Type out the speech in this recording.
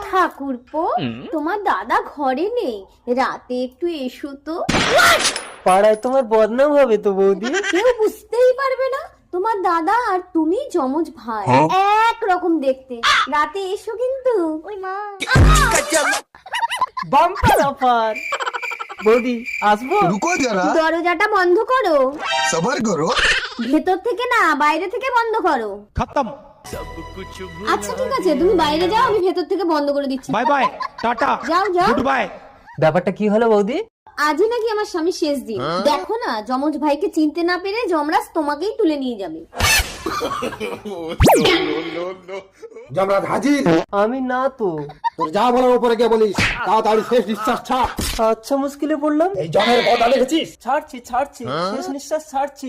ঠাকুরপো, তোমার দাদা ঘরে নেই, রাতে একটু এসো তো। পাড়ায় তোমার বদনাম হবে তো বৌদি। কেউ বুঝতেই পারবে না তোমার দাদা আর তুমি যমজ ভাই, এক রকম দেখতে। রাতে এসো কিন্তু। ওই মা, বাম্পার অফার। বৌদি আসবো? रुको जरा, দরজাটা বন্ধ করো। सबर करो। ভেতর থেকে না, বাইরে থেকে বন্ধ করো। खत्म। আচ্ছা ঠিক আছে, তুমি বাইরে যাও, আমি ভেতর থেকে বন্ধ করে দিচ্ছি। बाय बाय, टाटा, যাও যাও। Good bye. ব্যাপারটা কি হলো বৌদি? আজই নাকি আমার স্বামী শেষ দিন। দেখো না, যমজ ভাইকে চিনতে না পেরে যমরাজ তোমাকেই তুলে নিয়ে যাবে। যমরাজ হাজির। আমি না তো। তোর যা বলার উপরে গিয়ে বলিস, তাড়াতাড়ি শেষ নিঃশ্বাস ছাড়। আচ্ছা মুশকিলে পড়লাম। এই জমের কথা লিখেছিস? ছাড়ছি শেষ নিঃশ্বাস ছাড়ছি।